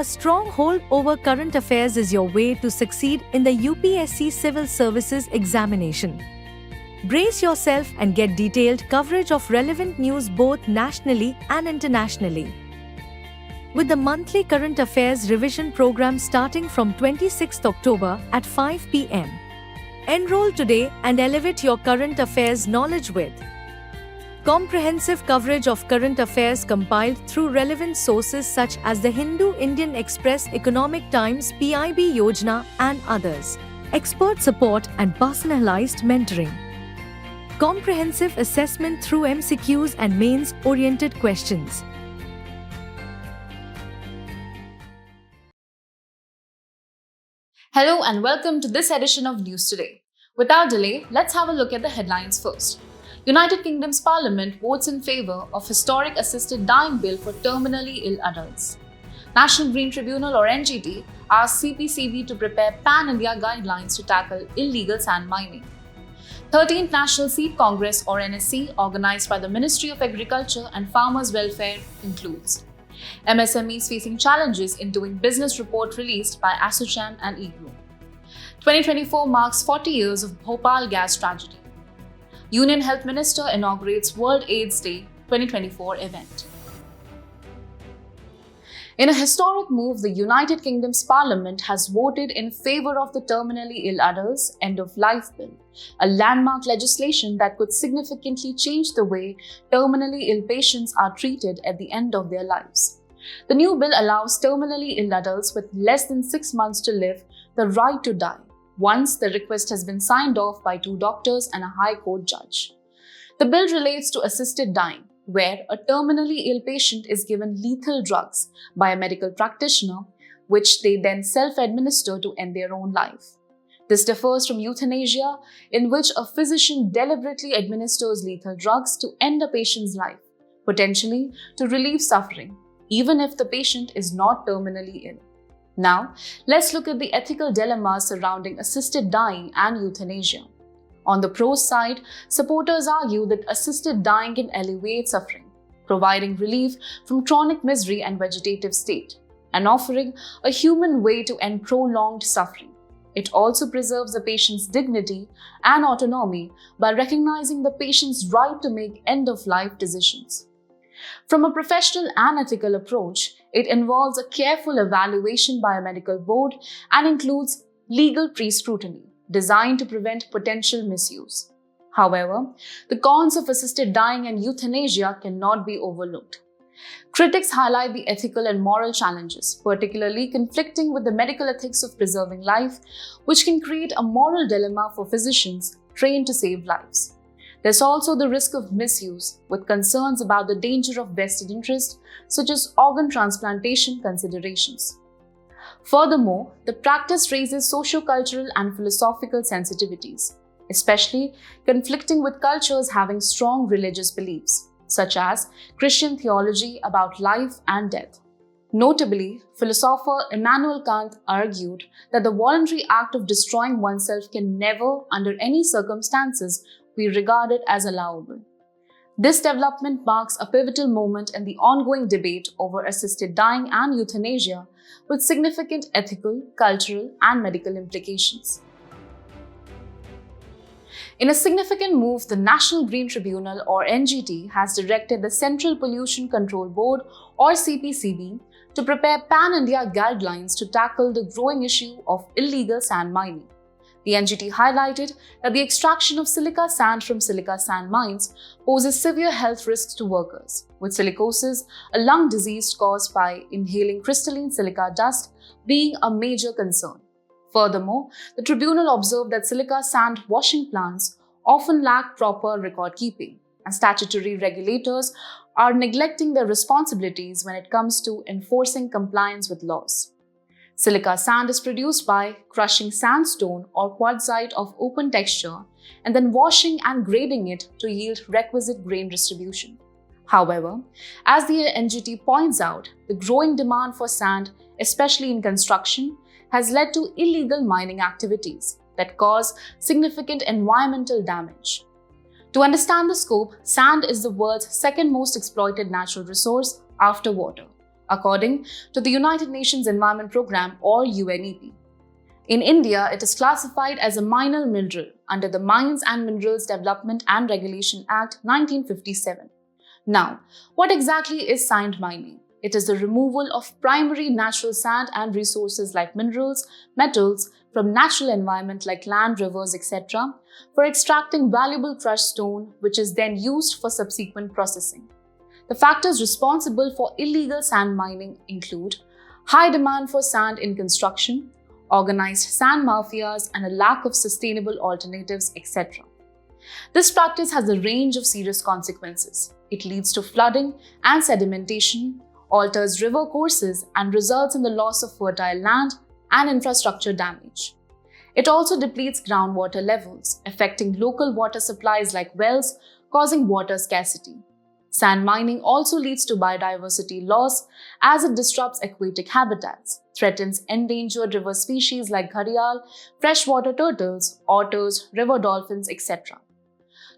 A strong hold over current affairs is your way to succeed in the UPSC Civil Services examination. Brace yourself and get detailed coverage of relevant news both nationally and internationally. With the monthly current affairs revision program starting from 26th October at 5 p.m. Enroll today and elevate your current affairs knowledge with comprehensive coverage of current affairs compiled through relevant sources such as the Hindu Indian Express, Economic Times, PIB Yojana, and others. Expert support and personalized mentoring. Comprehensive assessment through MCQs and mains-oriented questions. Hello and welcome to this edition of News Today. Without delay, let's have a look at the headlines first. United Kingdom's Parliament votes in favour of historic assisted dying bill for terminally ill adults. National Green Tribunal or NGT asks CPCB to prepare pan-India guidelines to tackle illegal sand mining. 13th National Seed Congress or NSC, organised by the Ministry of Agriculture and Farmers' Welfare, concludes. MSMEs facing challenges in doing business report released by ASSOCHAM and IGNOU. 2024 marks 40 years of Bhopal Gas Tragedy. Union Health Minister inaugurates World AIDS Day 2024 event. In a historic move, the United Kingdom's Parliament has voted in favour of the Terminally Ill Adults End-of-Life Bill, a landmark legislation that could significantly change the way terminally ill patients are treated at the end of their lives. The new bill allows terminally ill adults with less than 6 months to live the right to die, once the request has been signed off by 2 doctors and a High Court judge. The bill relates to assisted dying, where a terminally ill patient is given lethal drugs by a medical practitioner, which they then self-administer to end their own life. This differs from euthanasia, in which a physician deliberately administers lethal drugs to end a patient's life, potentially to relieve suffering, even if the patient is not terminally ill. Now, let's look at the ethical dilemmas surrounding assisted dying and euthanasia. On the pros side, supporters argue that assisted dying can alleviate suffering, providing relief from chronic misery and vegetative state, and offering a human way to end prolonged suffering. It also preserves the patient's dignity and autonomy by recognizing the patient's right to make end-of-life decisions. From a professional and ethical approach, it involves a careful evaluation by a medical board and includes legal pre-scrutiny, designed to prevent potential misuse. However, the cons of assisted dying and euthanasia cannot be overlooked. Critics highlight the ethical and moral challenges, particularly conflicting with the medical ethics of preserving life, which can create a moral dilemma for physicians trained to save lives. There's also the risk of misuse, with concerns about the danger of vested interest, such as organ transplantation considerations. Furthermore, the practice raises socio-cultural and philosophical sensitivities, especially conflicting with cultures having strong religious beliefs, such as Christian theology about life and death. Notably, philosopher Immanuel Kant argued that the voluntary act of destroying oneself can never, under any circumstances, be regarded as allowable. This development marks a pivotal moment in the ongoing debate over assisted dying and euthanasia, with significant ethical, cultural, and medical implications. In a significant move, the National Green Tribunal or NGT has directed the Central Pollution Control Board or CPCB to prepare pan-India guidelines to tackle the growing issue of illegal sand mining. The NGT highlighted that the extraction of silica sand from silica sand mines poses severe health risks to workers, with silicosis, a lung disease caused by inhaling crystalline silica dust, being a major concern. Furthermore, the tribunal observed that silica sand washing plants often lack proper record keeping, and statutory regulators are neglecting their responsibilities when it comes to enforcing compliance with laws. Silica sand is produced by crushing sandstone or quartzite of open texture and then washing and grading it to yield requisite grain distribution. However, as the NGT points out, the growing demand for sand, especially in construction, has led to illegal mining activities that cause significant environmental damage. To understand the scope, sand is the world's second most exploited natural resource after water, according to the United Nations Environment Programme or UNEP. In India, it is classified as a minor mineral under the Mines and Minerals Development and Regulation Act 1957. Now, what exactly is sand mining? It is the removal of primary natural sand and resources like minerals, metals from natural environment like land, rivers, etc. for extracting valuable crushed stone, which is then used for subsequent processing. The factors responsible for illegal sand mining include high demand for sand in construction, organized sand mafias, and a lack of sustainable alternatives, etc. This practice has a range of serious consequences. It leads to flooding and sedimentation, alters river courses, and results in the loss of fertile land and infrastructure damage. It also depletes groundwater levels, affecting local water supplies like wells, causing water scarcity. Sand mining also leads to biodiversity loss as it disrupts aquatic habitats, threatens endangered river species like gharial, freshwater turtles, otters, river dolphins, etc.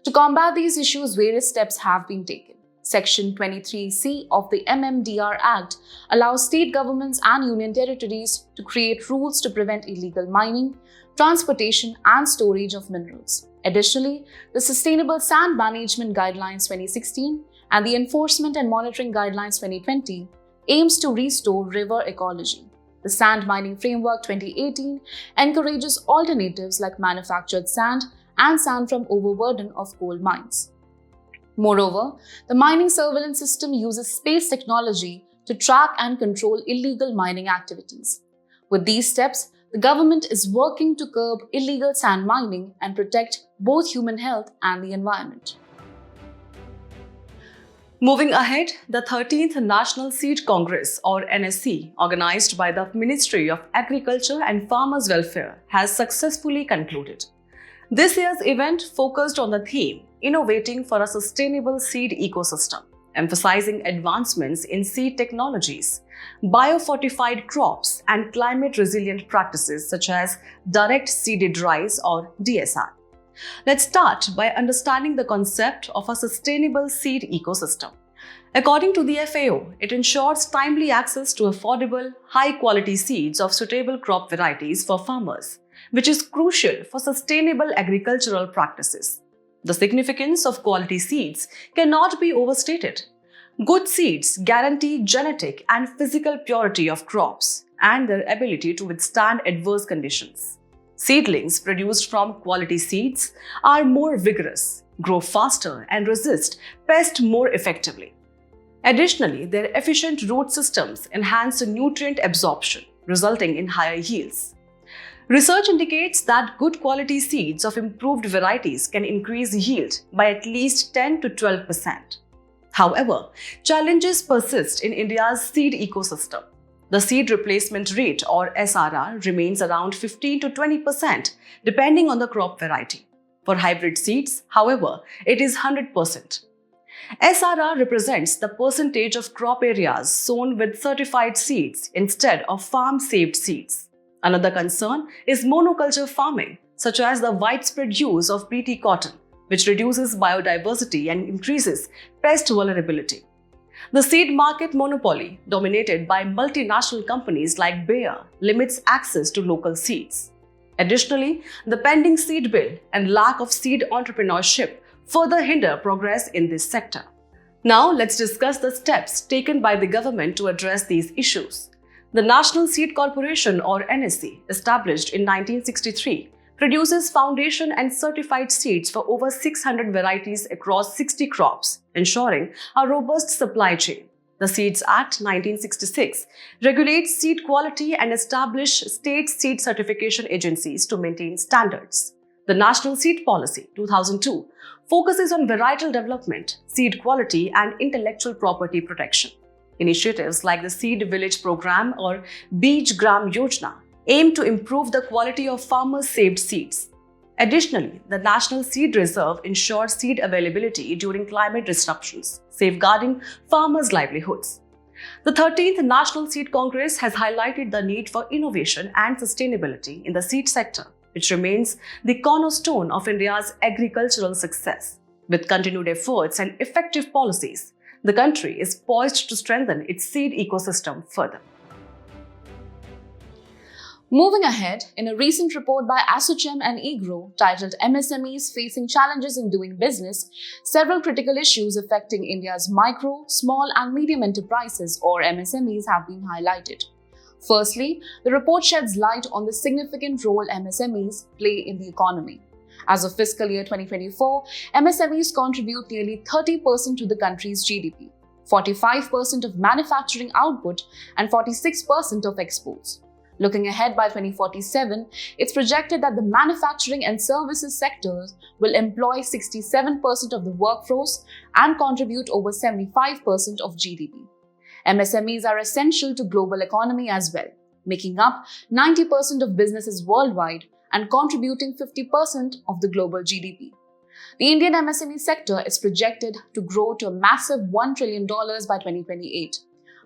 To combat these issues, various steps have been taken. Section 23C of the MMDR Act allows state governments and union territories to create rules to prevent illegal mining, transportation, and storage of minerals. Additionally, the Sustainable Sand Management Guidelines 2016 and the Enforcement and Monitoring Guidelines 2020 aims to restore river ecology. The Sand Mining Framework 2018 encourages alternatives like manufactured sand and sand from overburden of coal mines. Moreover, the mining surveillance system uses space technology to track and control illegal mining activities. With these steps, the government is working to curb illegal sand mining and protect both human health and the environment. Moving ahead, the 13th National Seed Congress or NSC, organized by the Ministry of Agriculture and Farmers' Welfare, has successfully concluded. This year's event focused on the theme Innovating for a Sustainable Seed Ecosystem, emphasizing advancements in seed technologies, biofortified crops, and climate-resilient practices such as direct seeded rice or DSR. Let's start by understanding the concept of a sustainable seed ecosystem. According to the FAO, it ensures timely access to affordable, high-quality seeds of suitable crop varieties for farmers, which is crucial for sustainable agricultural practices. The significance of quality seeds cannot be overstated. Good seeds guarantee genetic and physical purity of crops and their ability to withstand adverse conditions. Seedlings produced from quality seeds are more vigorous, grow faster, and resist pests more effectively. Additionally, their efficient root systems enhance nutrient absorption, resulting in higher yields. Research indicates that good quality seeds of improved varieties can increase yield by at least 10 to 12%. However, challenges persist in India's seed ecosystem. The seed replacement rate or SRR remains around 15 to 20% depending on the crop variety. For hybrid seeds, however, it is 100%. SRR represents the percentage of crop areas sown with certified seeds instead of farm-saved seeds. Another concern is monoculture farming, such as the widespread use of Bt cotton, which reduces biodiversity and increases pest vulnerability. The seed market monopoly, dominated by multinational companies like Bayer, limits access to local seeds. Additionally, the pending seed bill and lack of seed entrepreneurship further hinder progress in this sector. Now, let's discuss the steps taken by the government to address these issues. The National Seed Corporation or NSC, established in 1963, produces foundation and certified seeds for over 600 varieties across 60 crops, ensuring a robust supply chain. The Seeds Act 1966 regulates seed quality and establishes state seed certification agencies to maintain standards. The National Seed Policy 2002 focuses on varietal development, seed quality, and intellectual property protection. Initiatives like the Seed Village Program or Beej Gram Yojana aim to improve the quality of farmers' saved seeds. Additionally, the National Seed Reserve ensures seed availability during climate disruptions, safeguarding farmers' livelihoods. The 13th National Seed Congress has highlighted the need for innovation and sustainability in the seed sector, which remains the cornerstone of India's agricultural success. With continued efforts and effective policies, The country is poised to strengthen its seed ecosystem further. Moving ahead, in a recent report by ASSOCHAM and IGRO titled MSMEs Facing Challenges in Doing Business, several critical issues affecting India's micro, small and medium enterprises or MSMEs have been highlighted. Firstly, the report sheds light on the significant role MSMEs play in the economy. As of fiscal year 2024, MSMEs contribute nearly 30% to the country's GDP, 45% of manufacturing output and 46% of exports. Looking ahead by 2047, it's projected that the manufacturing and services sectors will employ 67% of the workforce and contribute over 75% of GDP. MSMEs are essential to global economy as well, making up 90% of businesses worldwide and contributing 50% of the global GDP. The Indian MSME sector is projected to grow to a massive $1 trillion by 2028.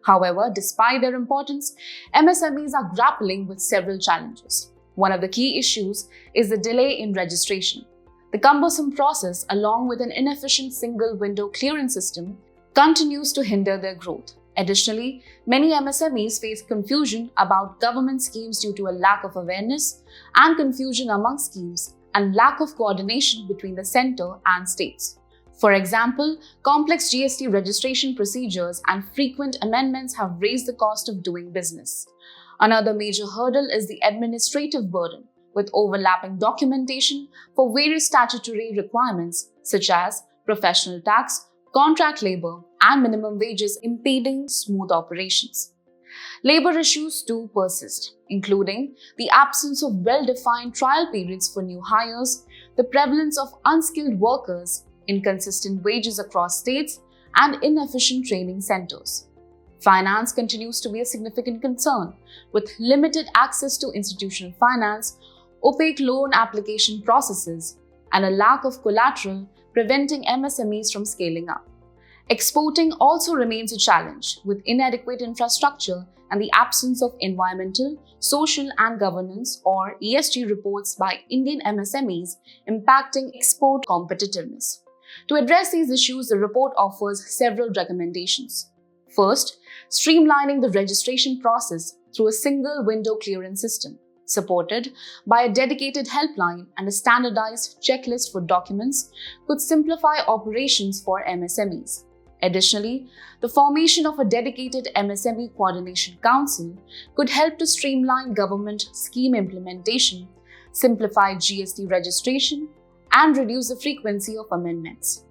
However, despite their importance, MSMEs are grappling with several challenges. One of the key issues is the delay in registration. The cumbersome process, along with an inefficient single-window clearance system, continues to hinder their growth. Additionally, many MSMEs face confusion about government schemes due to a lack of awareness and confusion among schemes and lack of coordination between the center and states. For example, complex GST registration procedures and frequent amendments have raised the cost of doing business. Another major hurdle is the administrative burden, with overlapping documentation for various statutory requirements such as professional tax, contract labor, and minimum wages impeding smooth operations. Labor issues too persist, including the absence of well-defined trial periods for new hires, the prevalence of unskilled workers, inconsistent wages across states, and inefficient training centers. Finance continues to be a significant concern, with limited access to institutional finance, opaque loan application processes, and a lack of collateral preventing MSMEs from scaling up. Exporting also remains a challenge, with inadequate infrastructure and the absence of environmental, social and governance or ESG reports by Indian MSMEs impacting export competitiveness. To address these issues, the report offers several recommendations. First, streamlining the registration process through a single window clearance system, supported by a dedicated helpline and a standardized checklist for documents, could simplify operations for MSMEs. Additionally, the formation of a dedicated MSME Coordination Council could help to streamline government scheme implementation, simplify GST registration, and reduce the frequency of amendments.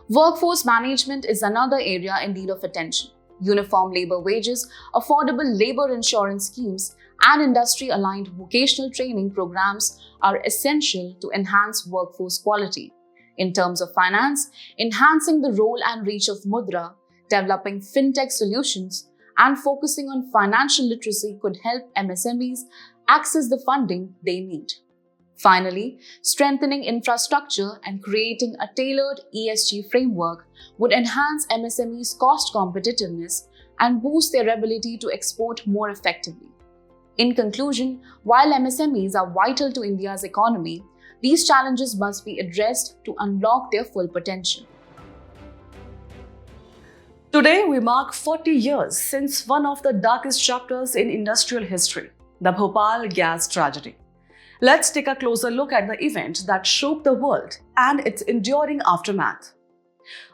Workforce management is another area in need of attention. Uniform labor wages, affordable labor insurance schemes, and industry-aligned vocational training programs are essential to enhance workforce quality. In terms of finance, enhancing the role and reach of Mudra, developing fintech solutions, and focusing on financial literacy could help MSMEs access the funding they need. Finally, strengthening infrastructure and creating a tailored ESG framework would enhance MSMEs' cost competitiveness and boost their ability to export more effectively. In conclusion, while MSMEs are vital to India's economy, these challenges must be addressed to unlock their full potential. Today, we mark 40 years since one of the darkest chapters in industrial history, the Bhopal Gas Tragedy. Let's take a closer look at the event that shook the world and its enduring aftermath.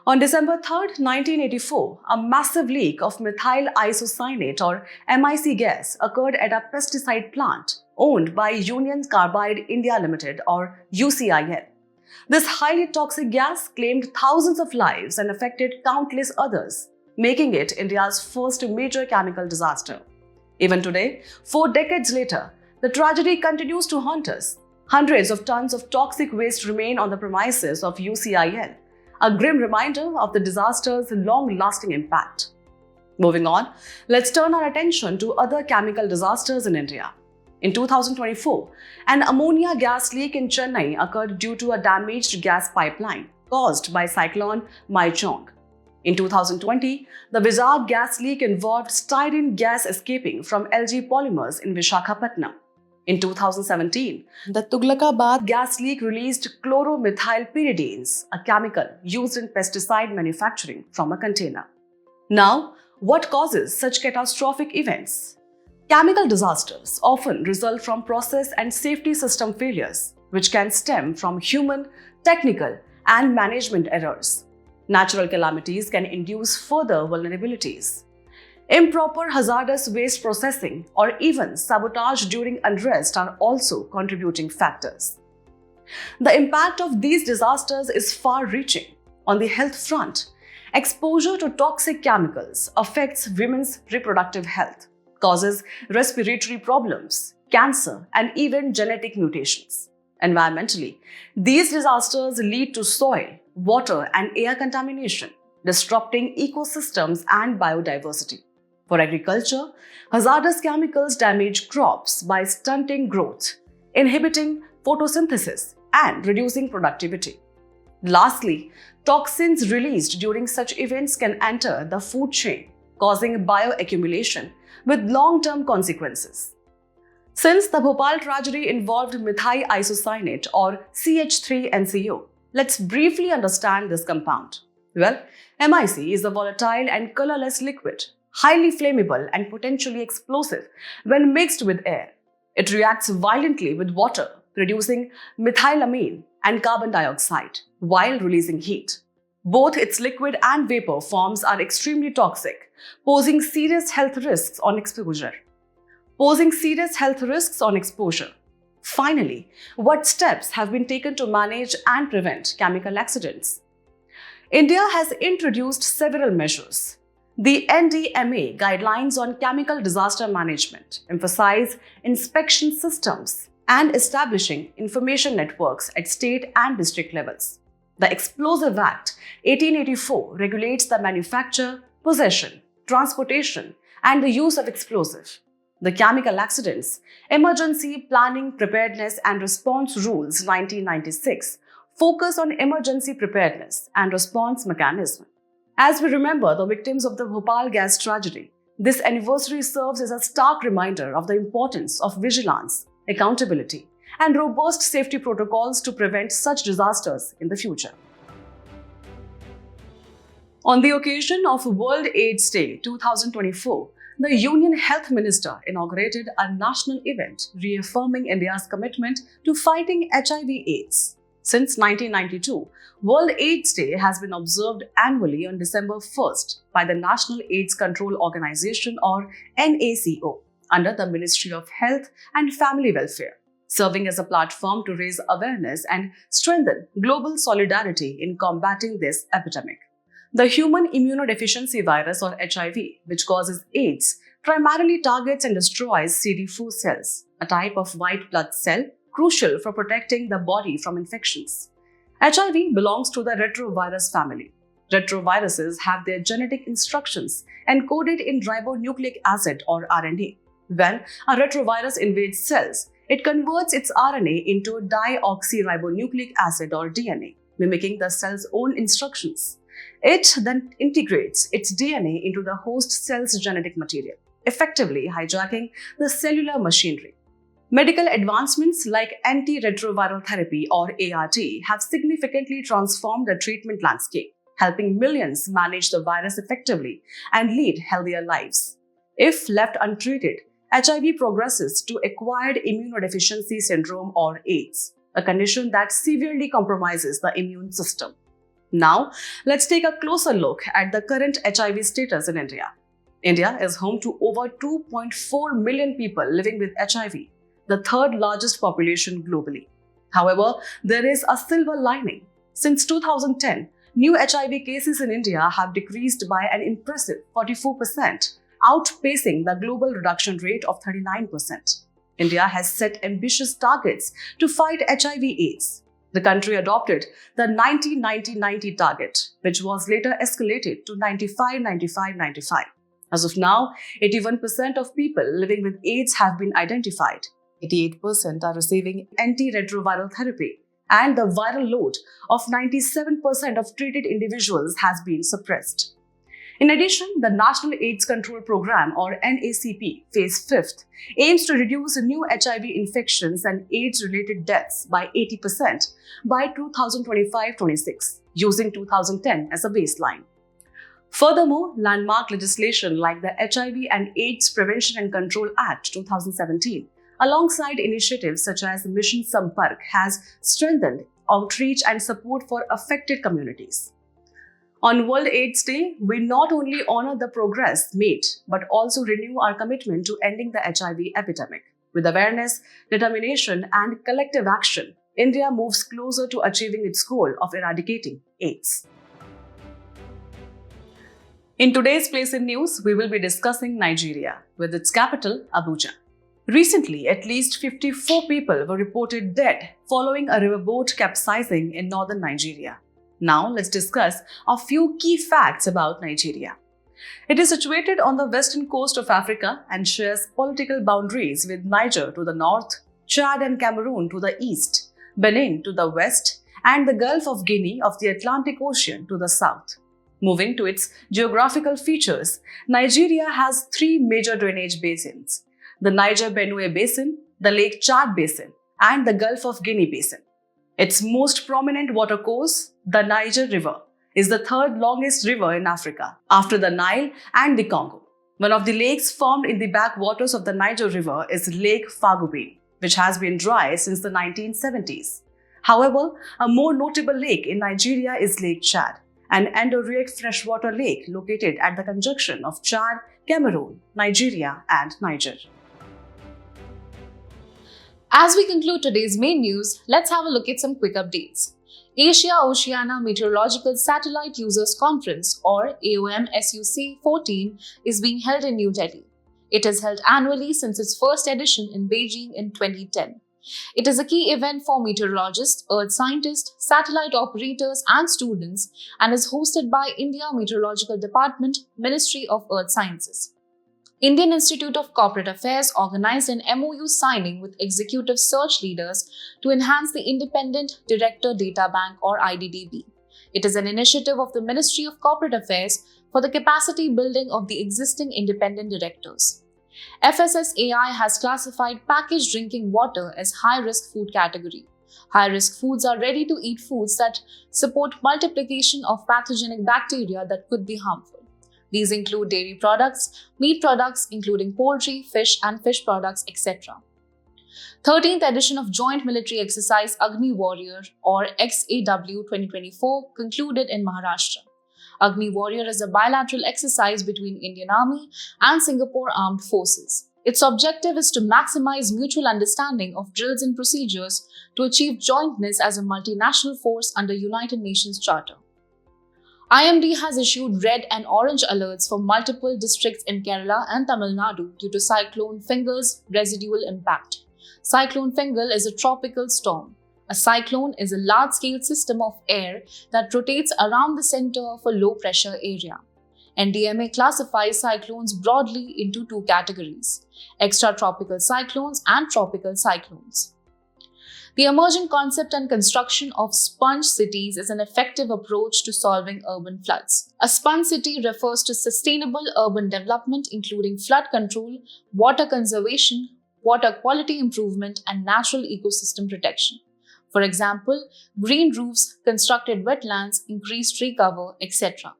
On December 3, 1984, a massive leak of methyl isocyanate or MIC gas occurred at a pesticide plant owned by Union Carbide India Limited or UCIL. This highly toxic gas claimed thousands of lives and affected countless others, making it India's first major chemical disaster. Even today, 4 decades later, the tragedy continues to haunt us. Hundreds of tons of toxic waste remain on the premises of UCIL, a grim reminder of the disaster's long-lasting impact. Moving on, let's turn our attention to other chemical disasters in India. In 2024, an ammonia gas leak in Chennai occurred due to a damaged gas pipeline caused by cyclone Maichong. In 2020, the Vizag gas leak involved styrene gas escaping from LG Polymers in Visakhapatnam. In 2017, the Tughlakabad gas leak released chloromethylpyridines, a chemical used in pesticide manufacturing, from a container. Now, what causes such catastrophic events? Chemical disasters often result from process and safety system failures, which can stem from human, technical, and management errors. Natural calamities can induce further vulnerabilities. Improper hazardous waste processing or even sabotage during unrest are also contributing factors. The impact of these disasters is far-reaching. On the health front, exposure to toxic chemicals affects women's reproductive health, causes respiratory problems, cancer, and even genetic mutations. Environmentally, these disasters lead to soil, water, and air contamination, disrupting ecosystems and biodiversity. For agriculture, hazardous chemicals damage crops by stunting growth, inhibiting photosynthesis, and reducing productivity. Lastly, toxins released during such events can enter the food chain, causing bioaccumulation with long-term consequences. Since the Bhopal tragedy involved methyl-isocyanate or CH3NCO, let's briefly understand this compound. Well, MIC is a volatile and colorless liquid, highly flammable and potentially explosive when mixed with air. It reacts violently with water, producing methylamine and carbon dioxide while releasing heat. Both its liquid and vapor forms are extremely toxic, posing serious health risks on exposure. Finally, what steps have been taken to manage and prevent chemical accidents? India has introduced several measures. The NDMA guidelines on chemical disaster management emphasize inspection systems and establishing information networks at state and district levels. The Explosive Act 1884 regulates the manufacture, possession, transportation, and the use of explosive. The Chemical Accidents, Emergency Planning, Preparedness and Response Rules 1996 focus on emergency preparedness and response mechanism. As we remember the victims of the Bhopal Gas Tragedy, this anniversary serves as a stark reminder of the importance of vigilance, accountability, and robust safety protocols to prevent such disasters in the future. On the occasion of World AIDS Day 2024, the Union Health Minister inaugurated a national event reaffirming India's commitment to fighting HIV/AIDS. Since 1992, World AIDS Day has been observed annually on December 1st by the National AIDS Control Organization or NACO under the Ministry of Health and Family Welfare, serving as a platform to raise awareness and strengthen global solidarity in combating this epidemic. The human immunodeficiency virus or HIV, which causes AIDS, primarily targets and destroys CD4 cells, a type of white blood cell crucial for protecting the body from infections. HIV belongs to the retrovirus family. Retroviruses have their genetic instructions encoded in ribonucleic acid or RNA. When a retrovirus invades cells, it converts its RNA into deoxyribonucleic acid or DNA, mimicking the cell's own instructions. It then integrates its DNA into the host cell's genetic material, effectively hijacking the cellular machinery. Medical advancements like antiretroviral therapy or ART have significantly transformed the treatment landscape, helping millions manage the virus effectively and lead healthier lives. If left untreated, HIV progresses to acquired immunodeficiency syndrome or AIDS, a condition that severely compromises the immune system. Now, let's take a closer look at the current HIV status in India. India is home to over 2.4 million people living with HIV, the third largest population globally. However, there is a silver lining. Since 2010, new HIV cases in India have decreased by an impressive 44%, outpacing the global reduction rate of 39%. India has set ambitious targets to fight HIV/AIDS. The country adopted the 90-90-90 target, which was later escalated to 95-95-95. As of now, 81% of people living with AIDS have been identified. 88% are receiving antiretroviral therapy, and the viral load of 97% of treated individuals has been suppressed. In addition, the National AIDS Control Program or NACP Phase 5th aims to reduce new HIV infections and AIDS-related deaths by 80% by 2025-26, using 2010 as a baseline. Furthermore, landmark legislation like the HIV and AIDS Prevention and Control Act 2017, alongside initiatives such as Mission Sampark, has strengthened outreach and support for affected communities. On World AIDS Day, we not only honor the progress made, but also renew our commitment to ending the HIV epidemic. With awareness, determination, and collective action, India moves closer to achieving its goal of eradicating AIDS. In today's Place in News, we will be discussing Nigeria, with its capital, Abuja. Recently, at least 54 people were reported dead following a riverboat capsizing in northern Nigeria. Now, let's discuss a few key facts about Nigeria. It is situated on the western coast of Africa and shares political boundaries with Niger to the north, Chad and Cameroon to the east, Benin to the west, and the Gulf of Guinea of the Atlantic Ocean to the south. Moving to its geographical features, Nigeria has three major drainage basins: the Niger-Benue Basin, the Lake Chad Basin, and the Gulf of Guinea Basin. Its most prominent watercourse, the Niger River, is the third longest river in Africa, after the Nile and the Congo. One of the lakes formed in the backwaters of the Niger River is Lake Fagube, which has been dry since the 1970s. However, a more notable lake in Nigeria is Lake Chad, an endorheic freshwater lake located at the conjunction of Chad, Cameroon, Nigeria, and Niger. As we conclude today's main news, let's have a look at some quick updates. Asia-Oceania Meteorological Satellite Users Conference or AOM-SUC 14 is being held in New Delhi. It is held annually since its first edition in Beijing in 2010. It is a key event for meteorologists, earth scientists, satellite operators and students and is hosted by India Meteorological Department, Ministry of Earth Sciences. Indian Institute of Corporate Affairs organized an MOU signing with executive search leaders to enhance the Independent Director Data Bank or IDDB. It is an initiative of the Ministry of Corporate Affairs for the capacity building of the existing independent directors. FSSAI has classified packaged drinking water as high-risk food category. High-risk foods are ready-to-eat foods that support multiplication of pathogenic bacteria that could be harmful. These include dairy products, meat products including poultry, fish and fish products, etc. 13th edition of Joint Military Exercise Agni Warrior or XAW 2024 concluded in Maharashtra. Agni Warrior is a bilateral exercise between Indian Army and Singapore Armed Forces. Its objective is to maximize mutual understanding of drills and procedures to achieve jointness as a multinational force under United Nations Charter. IMD has issued red and orange alerts for multiple districts in Kerala and Tamil Nadu due to Cyclone Fingal's residual impact. Cyclone Fingal is a tropical storm. A cyclone is a large-scale system of air that rotates around the center of a low-pressure area. NDMA classifies cyclones broadly into two categories: extratropical cyclones and tropical cyclones. The emerging concept and construction of sponge cities is an effective approach to solving urban floods. A sponge city refers to sustainable urban development including flood control, water conservation, water quality improvement, and natural ecosystem protection. For example, green roofs, constructed wetlands, increased tree cover, etc.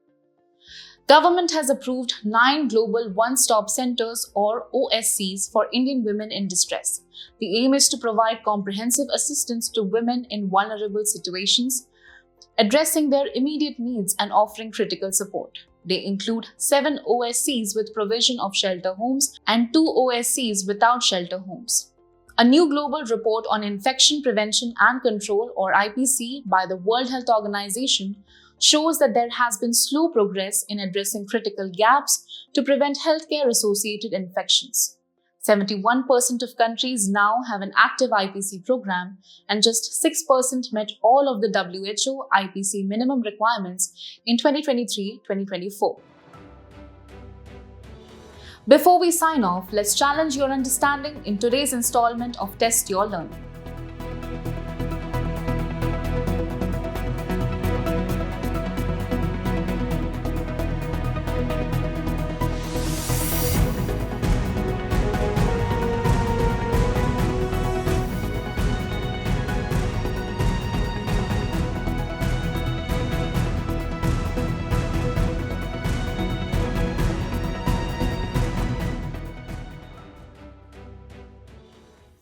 Government has approved 9 Global One-Stop Centers or OSCs for Indian women in distress. The aim is to provide comprehensive assistance to women in vulnerable situations, addressing their immediate needs and offering critical support. They include 7 OSCs with provision of shelter homes and 2 OSCs without shelter homes. A new global report on infection prevention and control or IPC by the World Health Organization shows that there has been slow progress in addressing critical gaps to prevent healthcare-associated infections. 71% of countries now have an active IPC program, and just 6% met all of the WHO IPC minimum requirements in 2023-2024. Before we sign off, let's challenge your understanding in today's installment of Test Your Learning.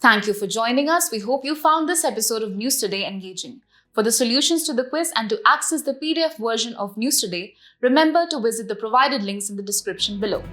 Thank you for joining us. We hope you found this episode of News Today engaging. For the solutions to the quiz and to access the PDF version of News Today, remember to visit the provided links in the description below.